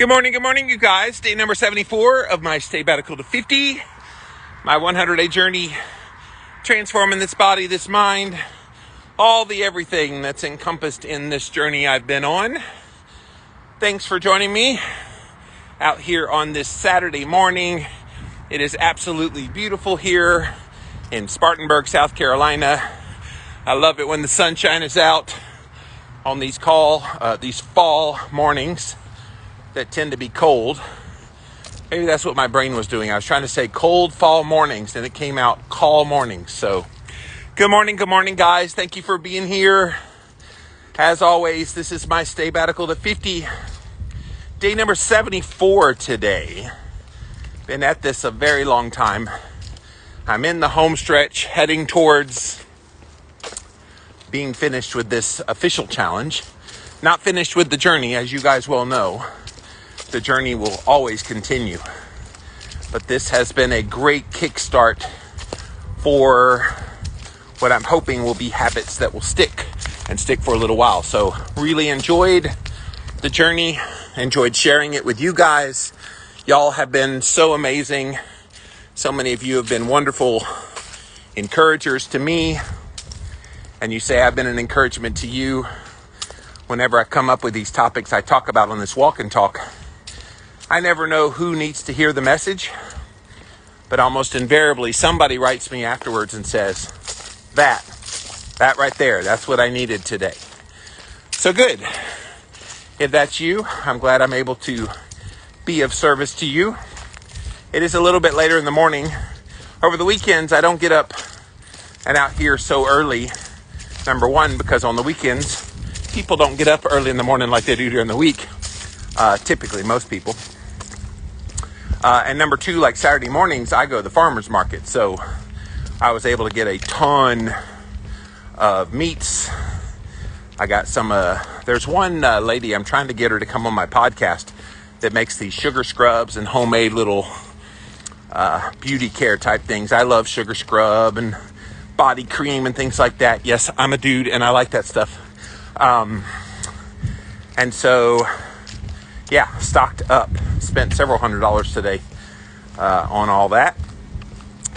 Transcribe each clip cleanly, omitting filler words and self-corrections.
Good morning, you guys. Day number 74 of my sabbatical to 50. My 100-day journey transforming this body, this mind, all the everything that's encompassed in this journey I've been on. Thanks for joining me out here on this Saturday morning. It is absolutely beautiful here in Spartanburg, South Carolina. I love it when the sunshine is out on these fall mornings that tend to be cold. Maybe that's what my brain was doing. I was trying to say cold fall mornings, and it came out call mornings. So, good morning, guys. Thank you for being here. As always, this is my sabbatical to 50. Day number 74 today. Been at this a very long time. I'm in the home stretch, heading towards being finished with this official challenge. Not finished with the journey, as you guys well know. The journey will always continue. But this has been a great kickstart for what I'm hoping will be habits that will stick for a little while. So really enjoyed the journey, enjoyed sharing it with you guys. Y'all have been so amazing. So many of you have been wonderful encouragers to me. And you say I've been an encouragement to you. Whenever I come up with these topics I talk about on this walk and talk, I never know who needs to hear the message, but almost invariably somebody writes me afterwards and says, that right there, that's what I needed today. So good. If that's you, I'm glad I'm able to be of service to you. It is a little bit later in the morning. Over the weekends, I don't get up and out here so early. Number one, because on the weekends, people don't get up early in the morning like they do during the week. Typically, most people. And number two, like Saturday mornings, I go to the farmer's market. So I was able to get a ton of meats. I got some, there's one lady, I'm trying to get her to come on my podcast that makes these sugar scrubs and homemade little beauty care type things. I love sugar scrub and body cream and things like that. Yes, I'm a dude and I like that stuff. And so, yeah, stocked up. Spent several $100s today on all that.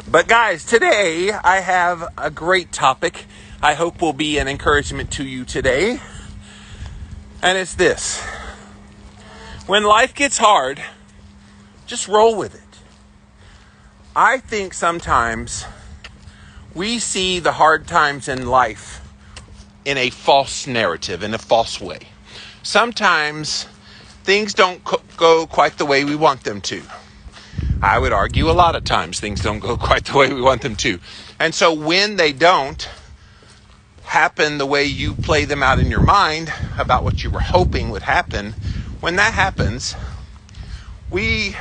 But guys, today I have a great topic I hope will be an encouragement to you today. And it's this. When life gets hard, just roll with it. I think sometimes we see the hard times in life in a false narrative, in a false way. Sometimes things don't go quite the way we want them to. I would argue a lot of times things don't go quite the way we want them to. And so when they don't happen the way you play them out in your mind about what you were hoping would happen, when that happens, we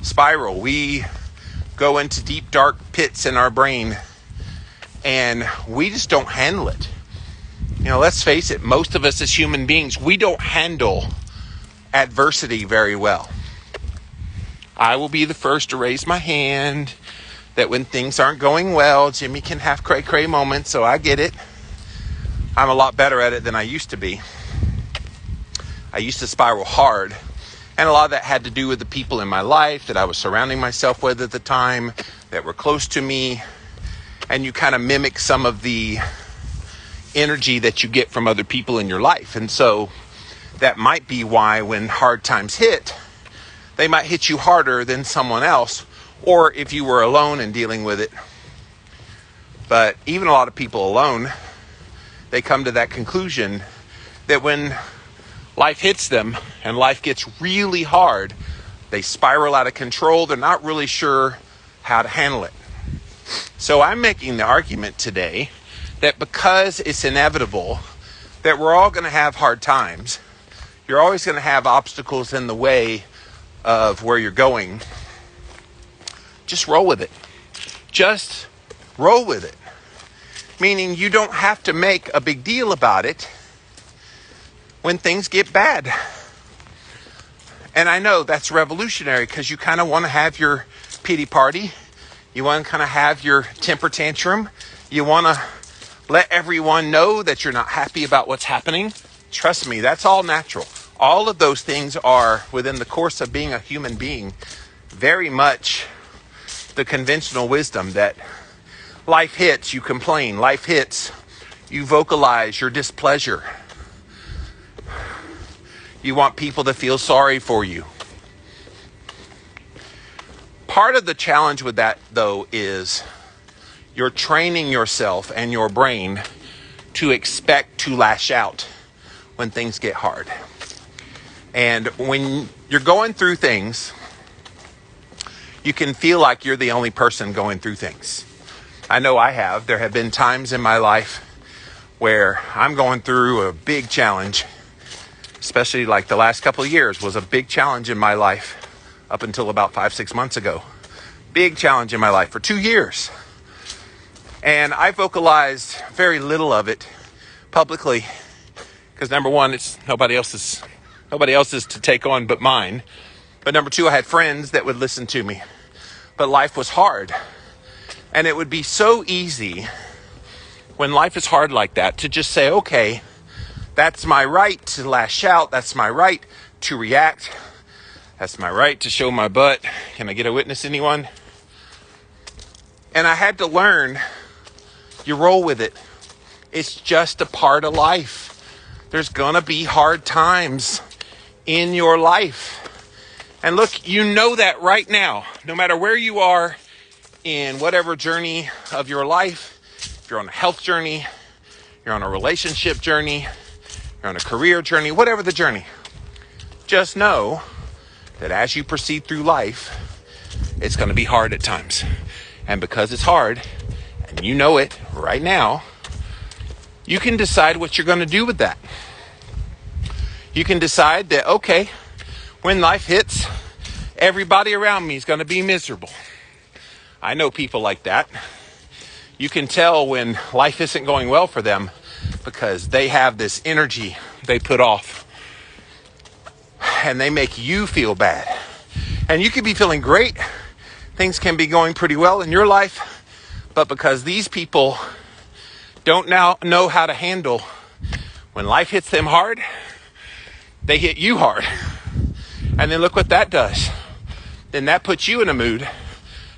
spiral. We go into deep, dark pits in our brain, and we just don't handle it. You know, let's face it, most of us as human beings, we don't handle adversity very well. I will be the first to raise my hand that when things aren't going well, Jimmy can have cray-cray moments, so I get it. I'm a lot better at it than I used to be. I used to spiral hard, and a lot of that had to do with the people in my life that I was surrounding myself with at the time, that were close to me, and you kind of mimic some of the energy that you get from other people in your life. And so that might be why when hard times hit, they might hit you harder than someone else, or if you were alone and dealing with it. But even a lot of people alone, they come to that conclusion that when life hits them and life gets really hard, they spiral out of control. They're not really sure how to handle it. So I'm making the argument today that because it's inevitable that we're all going to have hard times, you're always going to have obstacles in the way of where you're going. Just roll with it. Just roll with it. Meaning you don't have to make a big deal about it when things get bad. And I know that's revolutionary because you kind of want to have your pity party. You want to kind of have your temper tantrum. You want to let everyone know that you're not happy about what's happening. Trust me, that's all natural. All of those things are, within the course of being a human being, very much the conventional wisdom that life hits, you complain. Life hits, you vocalize your displeasure. You want people to feel sorry for you. Part of the challenge with that, though, is you're training yourself and your brain to expect to lash out when things get hard. And when you're going through things, you can feel like you're the only person going through things. I know I have. There have been times in my life where I'm going through a big challenge, especially like the last couple of years was a big challenge in my life up until about 5-6 months ago. Big challenge in my life for 2 years. And I vocalized very little of it publicly because number one, it's nobody else's to take on but mine. But number two, I had friends that would listen to me. But life was hard. And it would be so easy when life is hard like that to just say, okay, that's my right to lash out. That's my right to react. That's my right to show my butt. Can I get a witness, anyone? And I had to learn, you roll with it. It's just a part of life. There's gonna be hard times in your life. And look, you know that right now, no matter where you are in whatever journey of your life, if you're on a health journey, you're on a relationship journey, you're on a career journey, whatever the journey, just know that as you proceed through life, it's going to be hard at times. And because it's hard, and you know it right now, you can decide what you're going to do with that. You can decide that, okay, when life hits, everybody around me is going to be miserable. I know people like that. You can tell when life isn't going well for them because they have this energy they put off and they make you feel bad. And you could be feeling great. Things can be going pretty well in your life, but because these people don't now know how to handle when life hits them hard, they hit you hard. And then look what that does. Then that puts you in a mood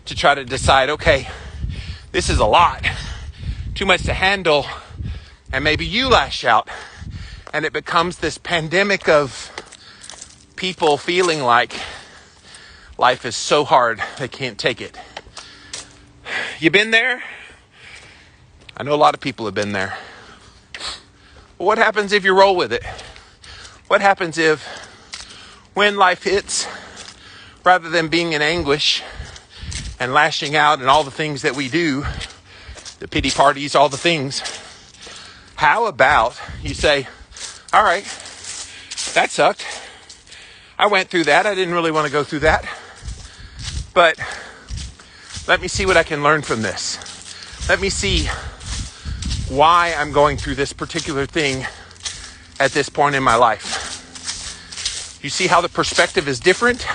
to try to decide, okay, this is a lot, too much to handle, and maybe you lash out, and it becomes this pandemic of people feeling like life is so hard they can't take it. You been there? I know a lot of people have been there. What happens if you roll with it? What happens if when life hits, rather than being in anguish and lashing out and all the things that we do, the pity parties, all the things, how about you say, all right, that sucked. I went through that. I didn't really want to go through that. But let me see what I can learn from this. Let me see why I'm going through this particular thing at this point in my life. You see how the perspective is different?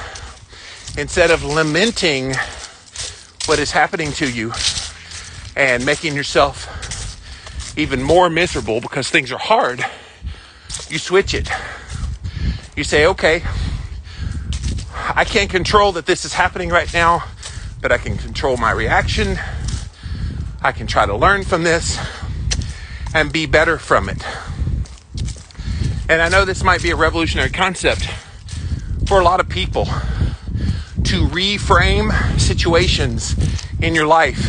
Instead of lamenting what is happening to you and making yourself even more miserable because things are hard, you switch it. You say, okay, I can't control that this is happening right now, but I can control my reaction. I can try to learn from this and be better from it. And I know this might be a revolutionary concept for a lot of people to reframe situations in your life.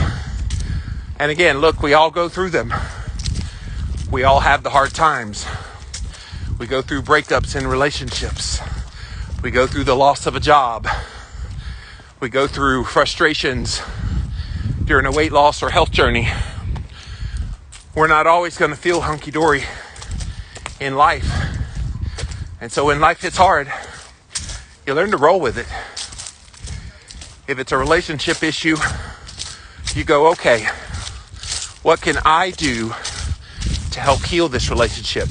And again, look, we all go through them. We all have the hard times. We go through breakups in relationships. We go through the loss of a job. We go through frustrations during a weight loss or health journey. We're not always going to feel hunky-dory in life. And so when life hits hard, you learn to roll with it. If it's a relationship issue, you go, okay, what can I do to help heal this relationship?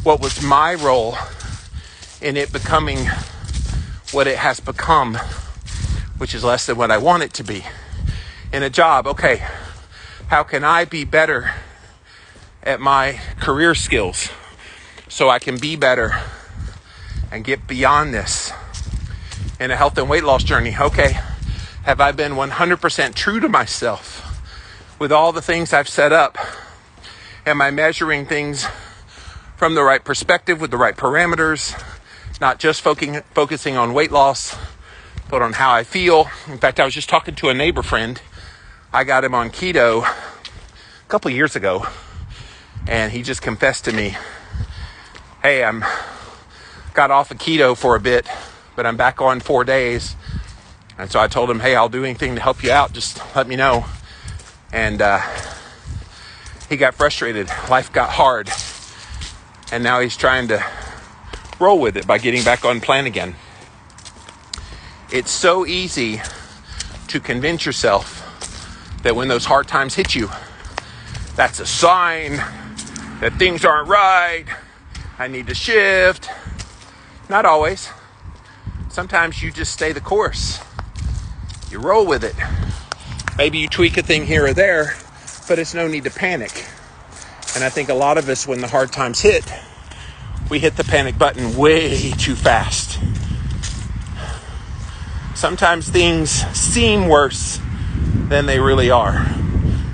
What was my role in it becoming what it has become, which is less than what I want it to be? In a job, okay, how can I be better at my career skills so I can be better and get beyond this in a health and weight loss journey. Okay, have I been 100% true to myself with all the things I've set up? Am I measuring things from the right perspective with the right parameters, not just focusing on weight loss, but on how I feel? In fact, I was just talking to a neighbor friend. I got him on keto a couple of years ago, and he just confessed to me, hey, I'm got off of keto for a bit, but I'm back on 4 days. And so I told him, hey, I'll do anything to help you out. Just let me know. And he got frustrated. Life got hard. And now he's trying to roll with it by getting back on plan again. It's so easy to convince yourself that when those hard times hit you, that's a sign that things aren't right. I need to shift. Not always. Sometimes you just stay the course. You roll with it. Maybe you tweak a thing here or there, but it's no need to panic. And I think a lot of us, when the hard times hit, we hit the panic button way too fast. Sometimes things seem worse than they really are.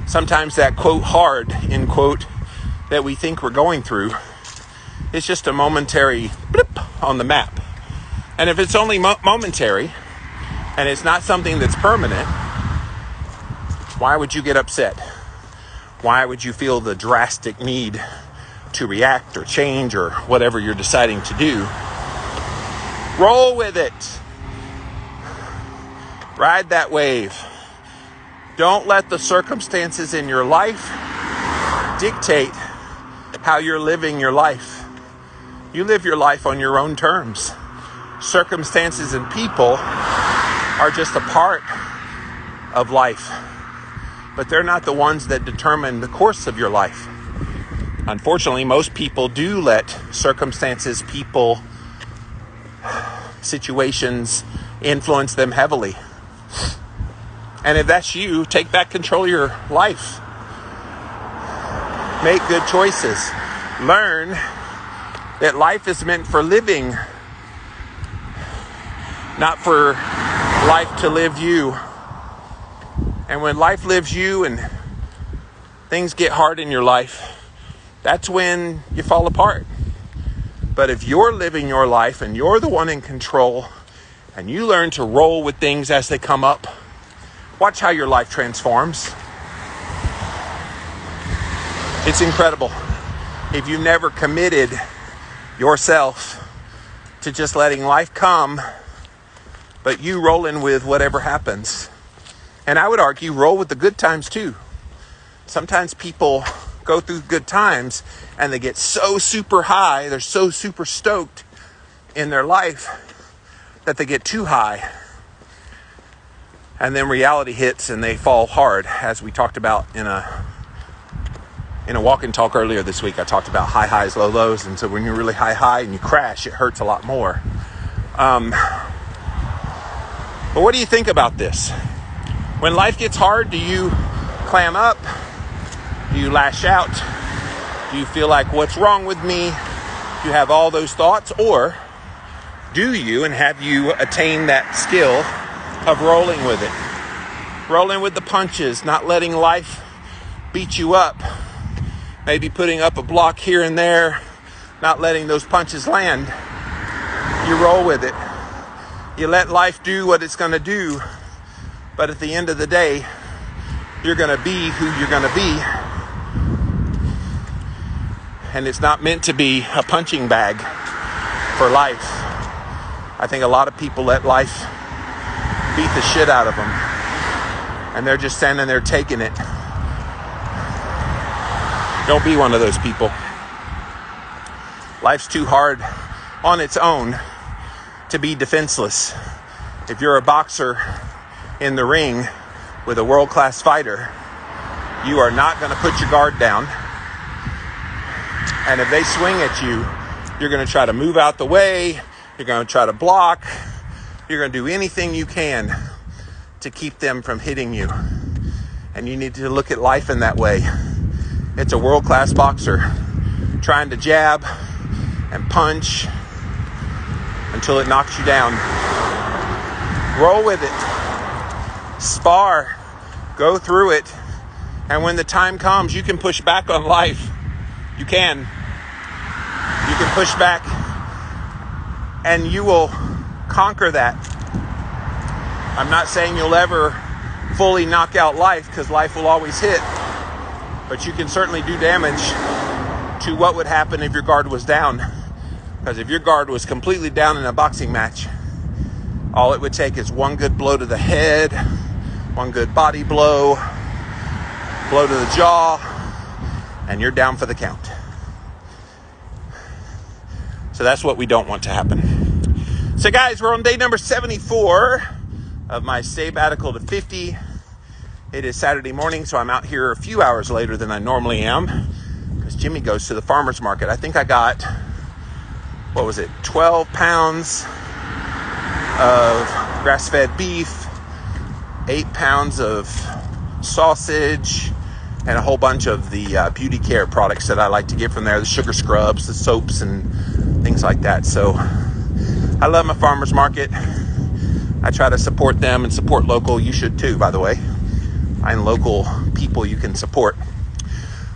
Sometimes that quote hard, end quote, that we think we're going through is just a momentary blip on the map. And if it's only momentary and it's not something that's permanent, why would you get upset? Why would you feel the drastic need to react or change or whatever you're deciding to do? Roll with it. Ride that wave. Don't let the circumstances in your life dictate how you're living your life. You live your life on your own terms. Circumstances and people are just a part of life, but they're not the ones that determine the course of your life. Unfortunately, most people do let circumstances, people, situations influence them heavily. And if that's you, take back control of your life. Make good choices. Learn that life is meant for living, not for life to live you. And when life lives you and things get hard in your life, that's when you fall apart. But if you're living your life and you're the one in control and you learn to roll with things as they come up, watch how your life transforms. It's incredible. If you've never committed yourself to just letting life come, but you rolling with whatever happens. And I would argue, roll with the good times too. Sometimes people go through good times and they get so super high, they're so super stoked in their life that they get too high. And then reality hits and they fall hard, as we talked about in a walk and talk earlier this week. I talked about high highs, low lows. And so when you're really high and you crash, it hurts a lot more. But what do you think about this? When life gets hard, do you clam up? Do you lash out? Do you feel like, what's wrong with me? Do you have all those thoughts? Or do you, and have you attained that skill of rolling with it? Rolling with the punches, not letting life beat you up. Maybe putting up a block here and there, not letting those punches land. You roll with it. You let life do what it's going to do. But at the end of the day, you're going to be who you're going to be. And it's not meant to be a punching bag for life. I think a lot of people let life beat the shit out of them. And they're just standing there taking it. Don't be one of those people. Life's too hard on its own to be defenseless. If you're a boxer in the ring with a world-class fighter, you are not going to put your guard down. And if they swing at you, you're going to try to move out the way. You're going to try to block. You're going to do anything you can to keep them from hitting you. And you need to look at life in that way. It's a world-class boxer trying to jab and punch until it knocks you down. Roll with it. Spar. Go through it. And when the time comes, you can push back on life. You can. You can push back and you will conquer that. I'm not saying you'll ever fully knock out life, because life will always hit. But you can certainly do damage to what would happen if your guard was down. Because if your guard was completely down in a boxing match, all it would take is one good blow to the head, one good body blow, blow to the jaw, and you're down for the count. So that's what we don't want to happen. So guys, we're on day number 74 of my sabbatical to 50. It is Saturday morning, so I'm out here a few hours later than I normally am, because Jimmy goes to the farmer's market. I think I got, 12 pounds of grass-fed beef, 8 pounds of sausage, and a whole bunch of the beauty care products that I like to get from there, the sugar scrubs, the soaps, and things like that. So I love my farmer's market. I try to support them and support local. You should too, by the way. Find local people you can support.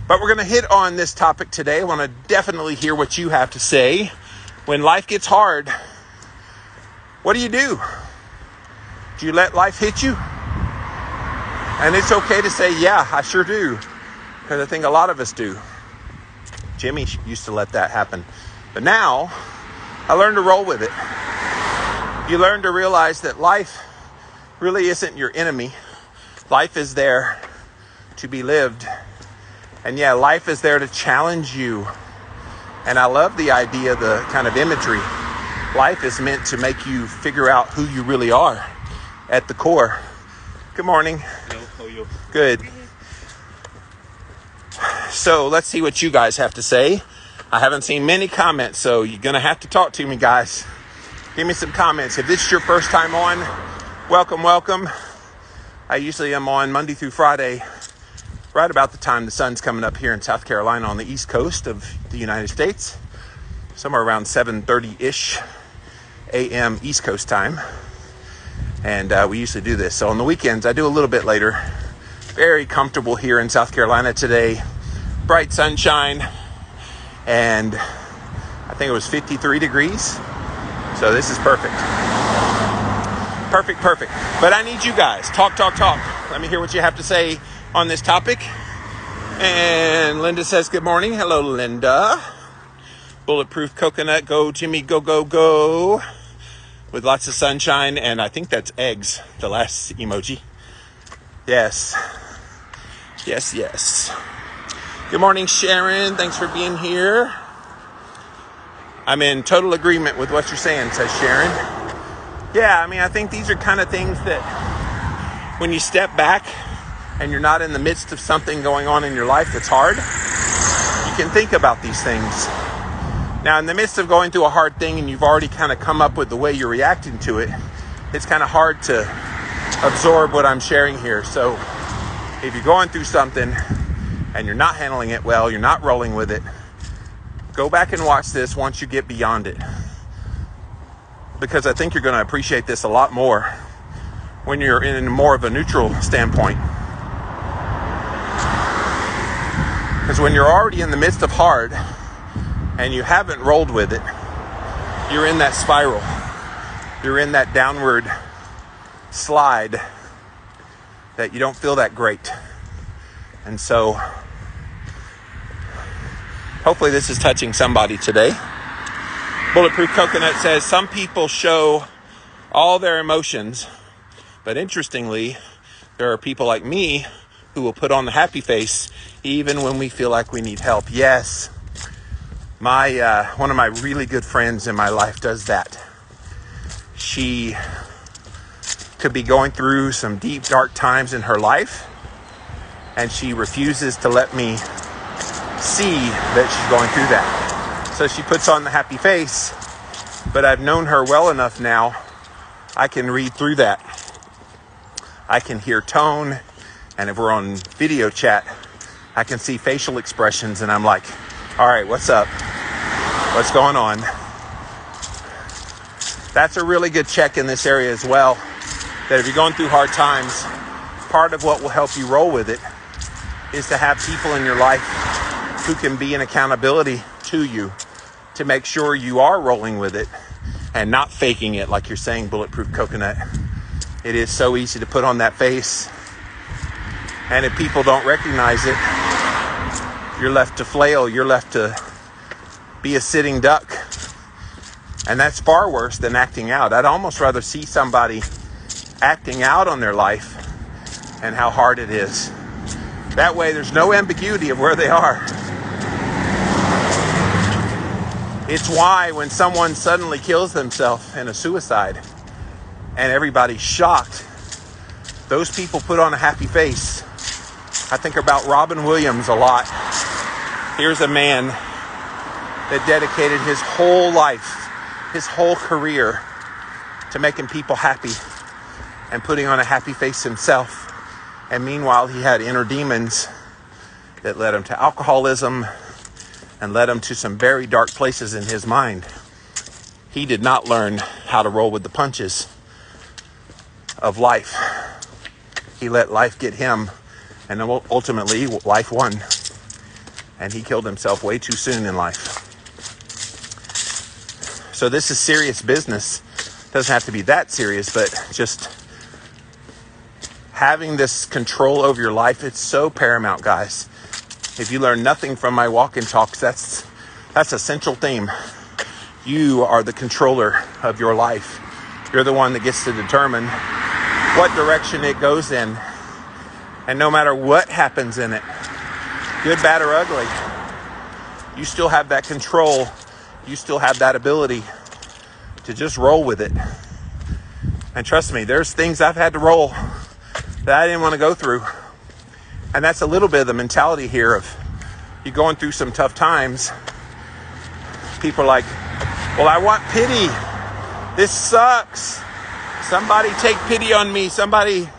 But we're going to hit on this topic today. I want to definitely hear what you have to say. When life gets hard, what do? Do you let life hit you? And it's okay to say, yeah, I sure do. Because I think a lot of us do. Jimmy used to let that happen. But now, I learned to roll with it. You learn to realize that life really isn't your enemy. Life is there to be lived. And yeah, life is there to challenge you. And I love the idea, the kind of imagery. Life is meant to make you figure out who you really are at the core. Good morning. Hello, how are you? Good. So let's see what you guys have to say. I haven't seen many comments, so you're going to have to talk to me, guys. Give me some comments. If this is your first time on, welcome, welcome. I usually am on Monday through Friday, right about the time the sun's coming up here in South Carolina on the east coast of the United States, somewhere around 7:30-ish a.m. East Coast time. And we usually do this. So on the weekends, I do a little bit later. Very comfortable here in South Carolina today. Bright sunshine. And I think it was 53 degrees. So this is perfect. Perfect. But I need you guys. Talk. Let me hear what you have to say on this topic. And Linda says, good morning. Hello, Linda. Bulletproof coconut. Go, Jimmy. Go. With lots of sunshine. And I think that's eggs, the last emoji. Yes. Good morning, Sharon. Thanks for being here. I'm in total agreement with what you're saying, says Sharon. Yeah, I mean, I think these are kind of things that when you step back and you're not in the midst of something going on in your life that's hard, you can think about these things. Now, in the midst of going through a hard thing and you've already kind of come up with the way you're reacting to it, it's kind of hard to absorb what I'm sharing here. So if you're going through something and you're not handling it well, you're not rolling with it, go back and watch this once you get beyond it. Because I think you're going to appreciate this a lot more when you're in more of a neutral standpoint. Because when you're already in the midst of hard and you haven't rolled with it, you're in that spiral. You're in that downward slide that you don't feel that great. And so hopefully this is touching somebody today. Bulletproof Coconut says, some people show all their emotions, but interestingly, there are people like me who will put on the happy face even when we feel like we need help. Yes, one of my really good friends in my life does that. She could be going through some deep, dark times in her life, and she refuses to let me see that she's going through that. So she puts on the happy face, but I've known her well enough now, I can read through that. I can hear tone, and if we're on video chat, I can see facial expressions, and I'm like, all right, what's up? What's going on? That's a really good check in this area as well. That if you're going through hard times, part of what will help you roll with it is to have people in your life who can be an accountability to you to make sure you are rolling with it and not faking it like you're saying bulletproof coconut. It is so easy to put on that face, and if people don't recognize it, you're left to flail, you're left to be a sitting duck. And that's far worse than acting out. I'd almost rather see somebody acting out on their life and how hard it is. That way there's no ambiguity of where they are. It's why when someone suddenly kills themselves in a suicide and everybody's shocked, those people put on a happy face. I think about Robin Williams a lot. Here's a man that dedicated his whole life, his whole career to making people happy and putting on a happy face himself. And meanwhile, he had inner demons that led him to alcoholism and led him to some very dark places in his mind. He did not learn how to roll with the punches of life. He let life get him, and ultimately life won. And he killed himself way too soon in life. So this is serious business. Doesn't have to be that serious, but just having this control over your life, it's so paramount, guys. If you learn nothing from my walk and talks, that's a central theme. You are the controller of your life. You're the one that gets to determine what direction it goes in. And no matter what happens in it, good, bad, or ugly, you still have that control. You still have that ability to just roll with it. And trust me, there's things I've had to roll that I didn't want to go through. And that's a little bit of the mentality here of you going through some tough times. People are like, well, I want pity. This sucks. Somebody take pity on me. Somebody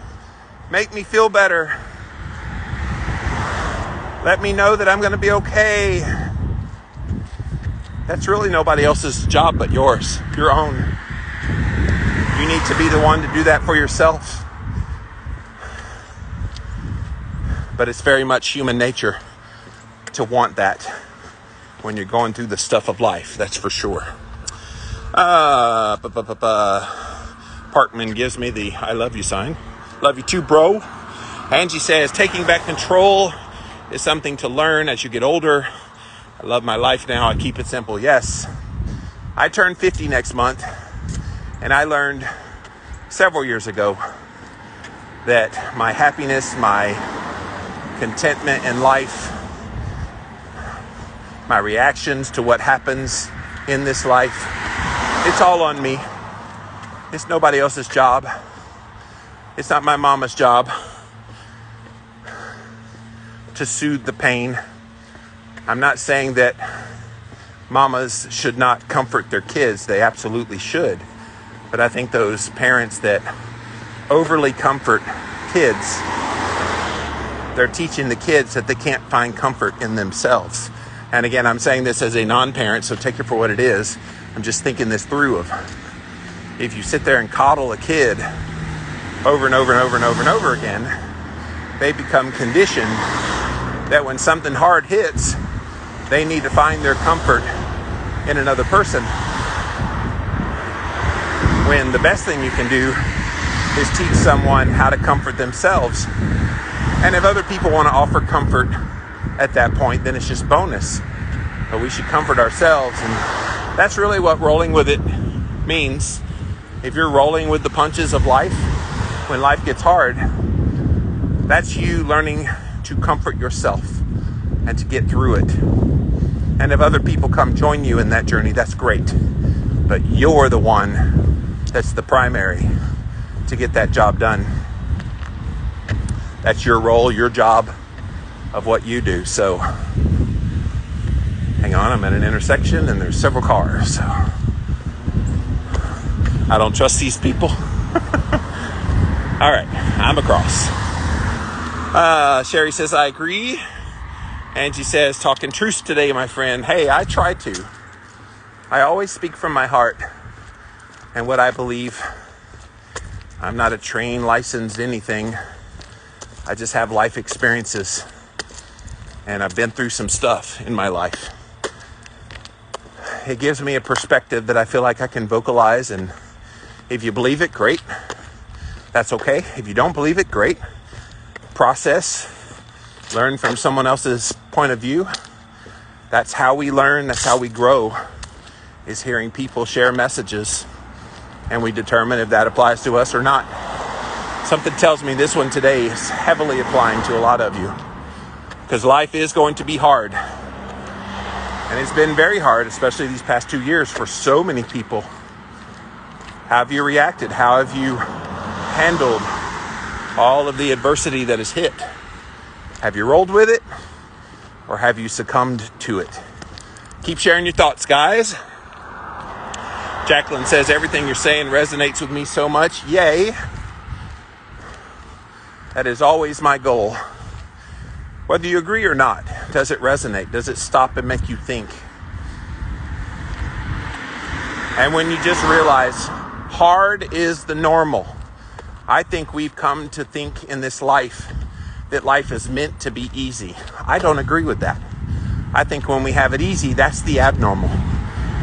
make me feel better. Let me know that I'm going to be okay. That's really nobody else's job but yours, your own. You need to be the one to do that for yourself. But it's very much human nature to want that when you're going through the stuff of life, that's for sure. Parkman gives me the I love you sign. Love you too, bro. Angie says, taking back control is something to learn as you get older. I love my life now. I keep it simple. Yes. I turn 50 next month, and I learned several years ago that my happiness, my contentment in life, my reactions to what happens in this life, it's all on me. It's nobody else's job. It's not my mama's job to soothe the pain. I'm not saying that mamas should not comfort their kids. They absolutely should. But I think those parents that overly comfort kids, they're teaching the kids that they can't find comfort in themselves. And again, I'm saying this as a non-parent, so take it for what it is. I'm just thinking this through of if you sit there and coddle a kid over and over and over and over and over again, they become conditioned that when something hard hits, they need to find their comfort in another person. When the best thing you can do is teach someone how to comfort themselves. And if other people want to offer comfort at that point, then it's just bonus. But we should comfort ourselves. And that's really what rolling with it means. If you're rolling with the punches of life, when life gets hard, that's you learning to comfort yourself and to get through it. And if other people come join you in that journey, that's great. But you're the one that's the primary to get that job done. That's your role, your job of what you do. So, hang on, I'm at an intersection and there's several cars. So, I don't trust these people. All right, I'm across. Sherry says, I agree. Angie says, talking truce today, my friend. Hey, I try to. I always speak from my heart. and what I believe. I'm not a trained, licensed anything. I just have life experiences, and I've been through some stuff in my life. It gives me a perspective that I feel like I can vocalize, and if you believe it, great. That's okay. If you don't believe it, great. Process. Learn from someone else's point of view. That's how we learn. That's how we grow, is hearing people share messages, and we determine if that applies to us or not. Something tells me this one today is heavily applying to a lot of you, because life is going to be hard. And it's been very hard, especially these past 2 years for so many people. How have you reacted? How have you handled all of the adversity that has hit? Have you rolled with it, or have you succumbed to it? Keep sharing your thoughts, guys. Jacqueline says, everything you're saying resonates with me so much. Yay. That is always my goal. Whether you agree or not, does it resonate? Does it stop and make you think? And when you just realize hard is the normal. I think we've come to think in this life that life is meant to be easy. I don't agree with that. I think when we have it easy, that's the abnormal.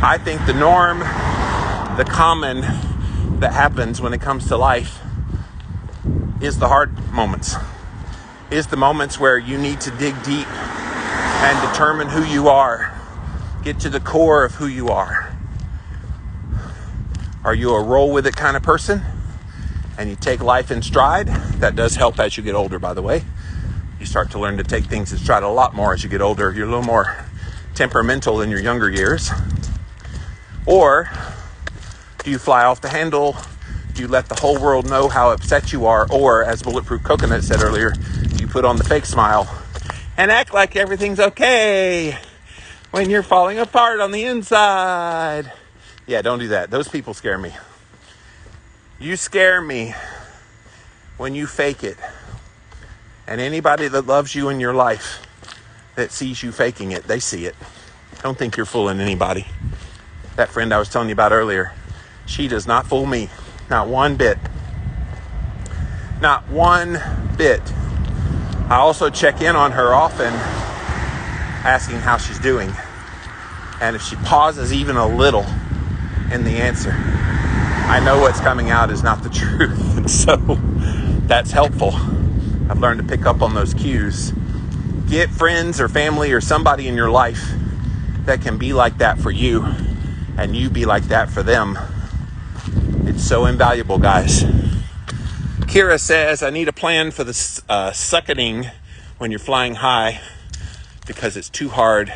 I think the norm, the common that happens when it comes to life is the hard moments. Is the moments where you need to dig deep and determine who you are. Get to the core of who you are. Are you a roll with it kind of person? And you take life in stride? That does help as you get older, by the way. You start to learn to take things in stride a lot more as you get older. You're a little more temperamental in your younger years. Or do you fly off the handle? Do you let the whole world know how upset you are? Or, as Bulletproof Coconut said earlier, you put on the fake smile and act like everything's okay when you're falling apart on the inside. Yeah, don't do that. Those people scare me. You scare me when you fake it. And anybody that loves you in your life that sees you faking it, they see it. Don't think you're fooling anybody. That friend I was telling you about earlier, she does not fool me. Not one bit. Not one bit. I also check in on her often, asking how she's doing. And if she pauses even a little in the answer, I know what's coming out is not the truth. And so that's helpful. I've learned to pick up on those cues. Get friends or family or somebody in your life that can be like that for you, and you be like that for them. It's so invaluable, guys. Kira says, I need a plan for the sucketing when you're flying high, because it's too hard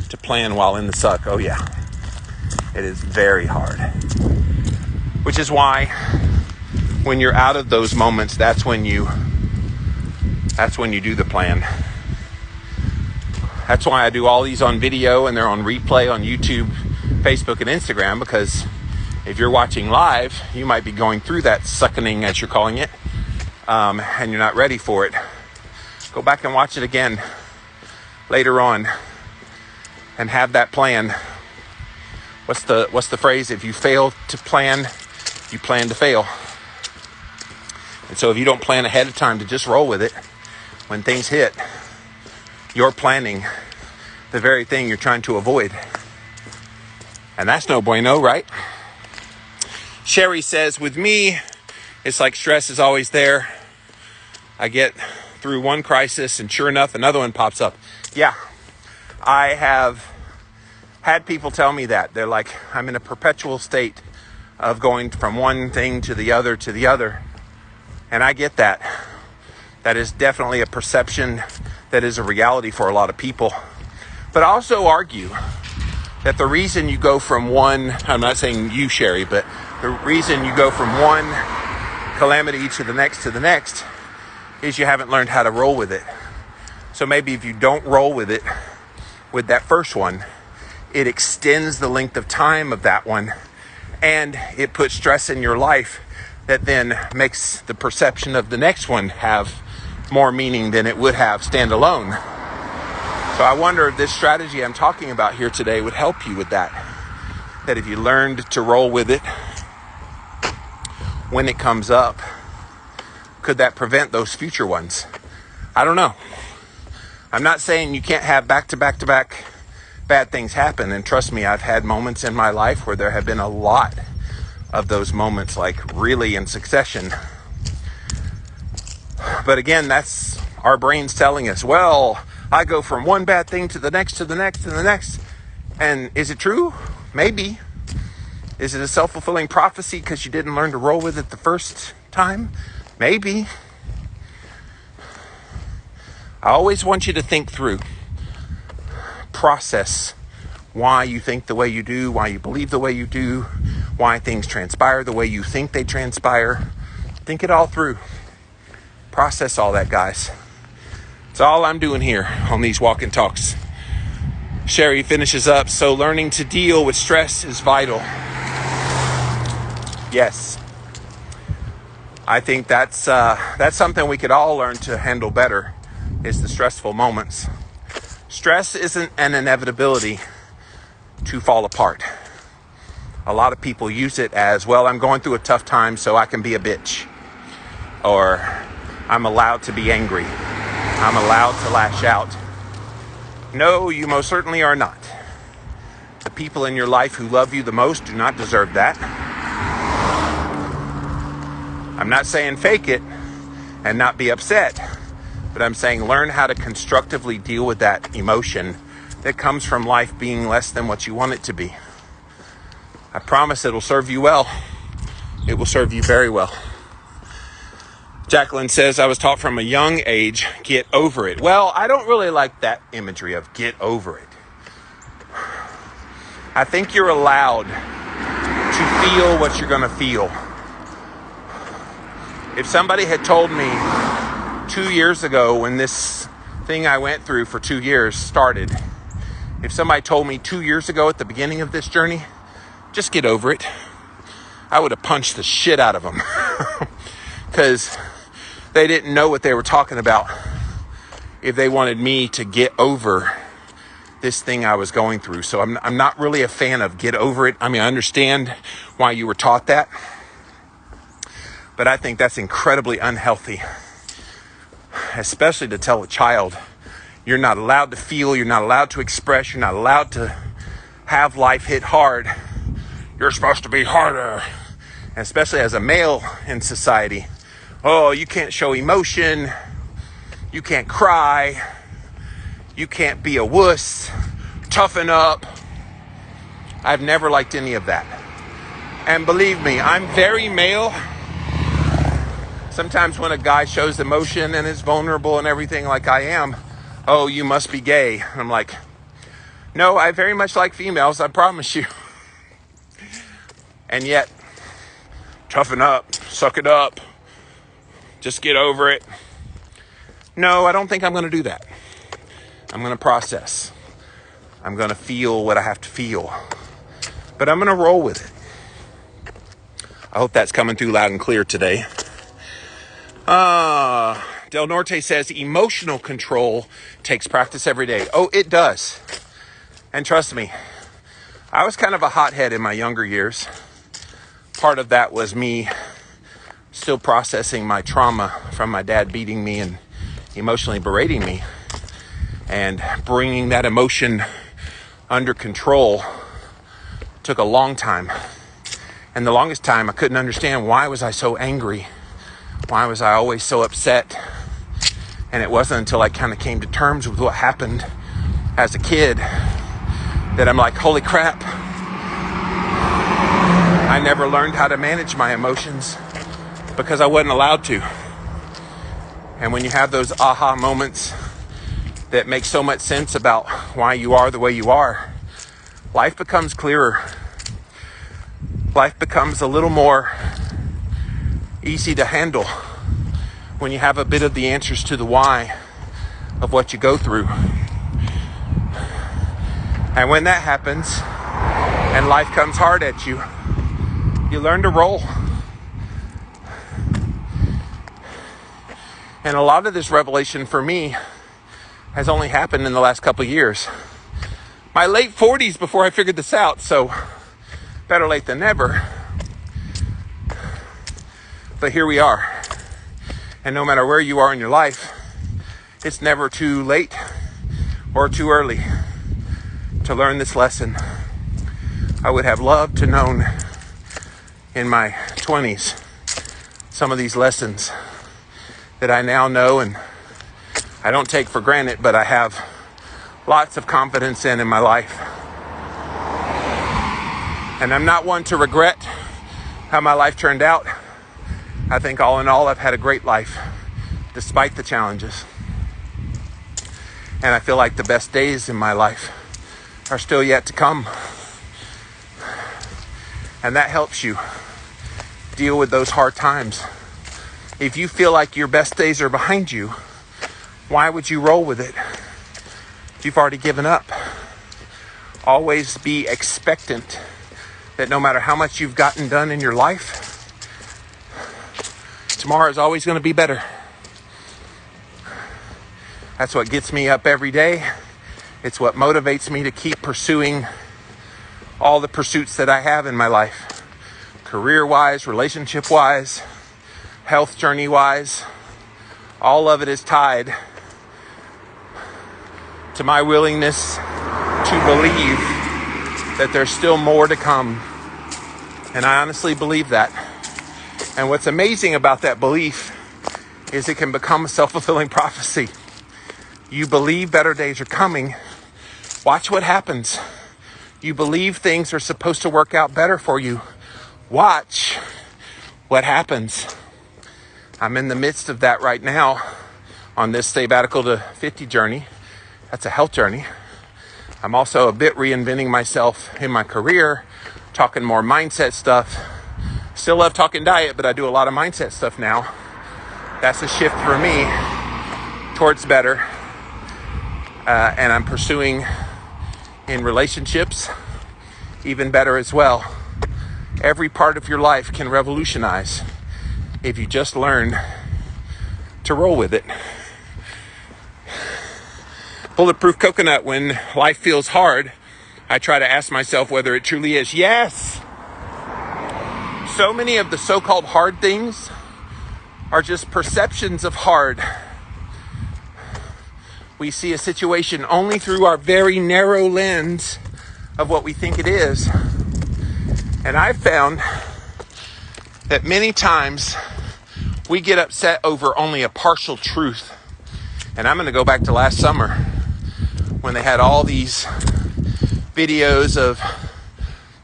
to plan while in the suck. Oh yeah, it is very hard. Which is why when you're out of those moments, that's when you do the plan. That's why I do all these on video, and they're on replay on YouTube, Facebook, and Instagram, because if you're watching live, you might be going through that suckening, as you're calling it, and you're not ready for it. Go back and watch it again later on and have that plan. What's the phrase? If you fail to plan, you plan to fail. And so if you don't plan ahead of time to just roll with it, when things hit, you're planning the very thing you're trying to avoid. And that's no bueno, right? Sherry says, with me, it's like stress is always there. I get through one crisis and sure enough, another one pops up. Yeah, I have had people tell me that. They're like, I'm in a perpetual state of going from one thing to the other to the other. And I get that. That is definitely a perception that is a reality for a lot of people. But I also argue that the reason you go from one, I'm not saying you, Sherry, but the reason you go from one calamity to the next is you haven't learned how to roll with it. So maybe if you don't roll with it, with that first one, it extends the length of time of that one, and it puts stress in your life that then makes the perception of the next one have more meaning than it would have standalone. So I wonder if this strategy I'm talking about here today would help you with that. That if you learned to roll with it when it comes up, could that prevent those future ones? I don't know. I'm not saying you can't have back-to-back-to-back bad things happen. And trust me, I've had moments in my life where there have been a lot of those moments, like really in succession. But again, that's our brains telling us, well, I go from one bad thing to the next, to the next, to the next. And is it true? Maybe. Is it a self-fulfilling prophecy because you didn't learn to roll with it the first time? Maybe. I always want you to think through, process why you think the way you do, why you believe the way you do, why things transpire the way you think they transpire. Think it all through. Process all that, guys. That's all I'm doing here on these walk and talks. Sherry finishes up, so learning to deal with stress is vital. Yes. I think that's something we could all learn to handle better, is the stressful moments. Stress isn't an inevitability to fall apart. A lot of people use it as, well, I'm going through a tough time, so I can be a bitch. Or I'm allowed to be angry. I'm allowed to lash out. No, you most certainly are not. The people in your life who love you the most do not deserve that. I'm not saying fake it and not be upset, but I'm saying learn how to constructively deal with that emotion that comes from life being less than what you want it to be. I promise it'll serve you well. It will serve you very well. Jacqueline says, I was taught from a young age, get over it. Well, I don't really like that imagery of get over it. I think you're allowed to feel what you're going to feel. If somebody had told me 2 years ago, when this thing I went through for 2 years started, if somebody told me 2 years ago at the beginning of this journey, just get over it, I would have punched the shit out of them. Because they didn't know what they were talking about if they wanted me to get over this thing I was going through. So I'm not really a fan of get over it. I mean, I understand why you were taught that, but I think that's incredibly unhealthy, especially to tell a child you're not allowed to feel, you're not allowed to express, you're not allowed to have life hit hard. You're supposed to be harder. And especially as a male in society, oh, you can't show emotion, you can't cry, you can't be a wuss, toughen up. I've never liked any of that. And believe me, I'm very male. Sometimes when a guy shows emotion and is vulnerable and everything like I am, oh, you must be gay. I'm like, no, I very much like females, I promise you. And yet, toughen up, suck it up, just get over it. No, I don't think I'm going to do that. I'm going to process. I'm going to feel what I have to feel. But I'm going to roll with it. I hope that's coming through loud and clear today. Del Norte says emotional control takes practice every day. Oh, it does. And trust me, I was kind of a hothead in my younger years. Part of that was me still processing my trauma from my dad beating me and emotionally berating me. And bringing that emotion under control took a long time. And the longest time I couldn't understand, why was I so angry? Why was I always so upset? And it wasn't until I kind of came to terms with what happened as a kid that I'm like, holy crap. I never learned how to manage my emotions because I wasn't allowed to. And when you have those aha moments that make so much sense about why you are the way you are, life becomes clearer. Life becomes a little more easy to handle when you have a bit of the answers to the why of what you go through. And when that happens and life comes hard at you, you learn to roll. And a lot of this revelation for me has only happened in the last couple of years. My late 40s before I figured this out, so better late than never. But here we are. And no matter where you are in your life, it's never too late or too early to learn this lesson. I would have loved to known in my 20s some of these lessons that I now know and I don't take for granted, but I have lots of confidence in my life. And I'm not one to regret how my life turned out. I think all in all, I've had a great life despite the challenges. And I feel like the best days in my life are still yet to come. And that helps you deal with those hard times. If you feel like your best days are behind you, why would you roll with it? You've already given up. Always be expectant that no matter how much you've gotten done in your life, tomorrow is always going to be better. That's what gets me up every day. It's what motivates me to keep pursuing all the pursuits that I have in my life. Career-wise, relationship-wise, health journey-wise. All of it is tied to my willingness to believe that there's still more to come. And I honestly believe that. And what's amazing about that belief is it can become a self-fulfilling prophecy. You believe better days are coming. Watch what happens. You believe things are supposed to work out better for you. Watch what happens. I'm in the midst of that right now on this sabbatical to 50 journey. That's a health journey. I'm also a bit reinventing myself in my career, talking more mindset stuff. Still love talking diet, but I do a lot of mindset stuff now. That's a shift for me towards better. And I'm pursuing in relationships even better as well. Every part of your life can revolutionize if you just learn to roll with it. Bulletproof coconut. When life feels hard, I try to ask myself whether it truly is. Yes! So many of the so-called hard things are just perceptions of hard. We see a situation only through our very narrow lens of what we think it is. And I've found that many times we get upset over only a partial truth. And I'm going to go back to last summer when they had all these videos of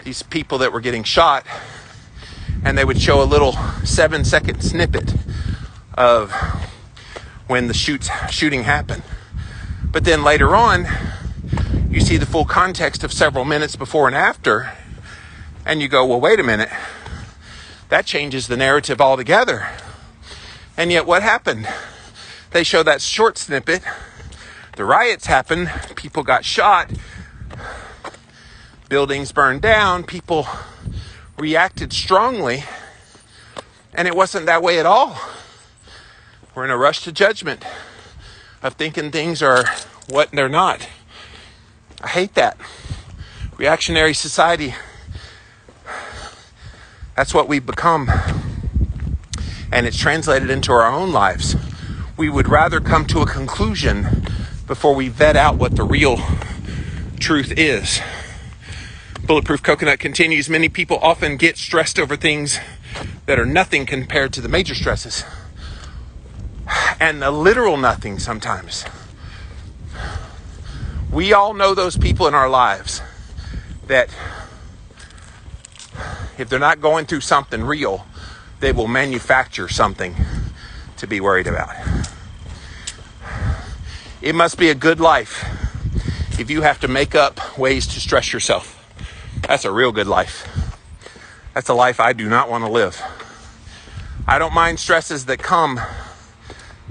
these people that were getting shot, and they would show a little 7-second snippet of when the shooting happened. But then later on, you see the full context of several minutes before and after, and you go, well, wait a minute. That changes the narrative altogether. And yet what happened? They show that short snippet. The riots happened. People got shot. Buildings burned down. People reacted strongly. And it wasn't that way at all. We're in a rush to judgment of thinking things are what they're not. I hate that. Reactionary society. That's what we've become. And it's translated into our own lives. We would rather come to a conclusion before we vet out what the real truth is. Bulletproof Coconut continues. Many people often get stressed over things that are nothing compared to the major stresses. And the literal nothing sometimes. We all know those people in our lives that if they're not going through something real, they will manufacture something to be worried about. It must be a good life if you have to make up ways to stress yourself. That's a real good life. That's a life I do not want to live. I don't mind stresses that come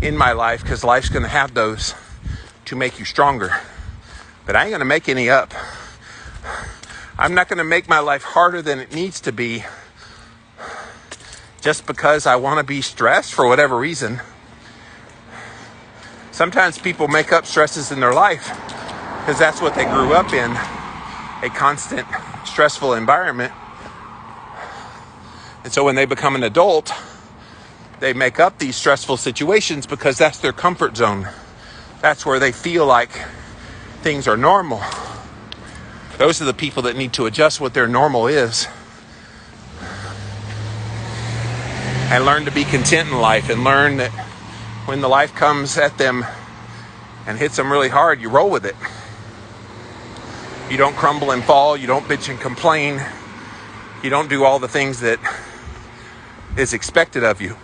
in my life because life's going to have those to make you stronger. But I ain't going to make any up. I'm not going to make my life harder than it needs to be just because I want to be stressed for whatever reason. Sometimes people make up stresses in their life because that's what they grew up in, a constant stressful environment. And so when they become an adult, They make up these stressful situations because that's their comfort zone. That's where they feel like things are normal. Those are the people that need to adjust what their normal is and learn to be content in life, and learn that when the life comes at them and hits them really hard, you roll with it. You don't crumble and fall. You don't bitch and complain. You don't do all the things that is expected of you.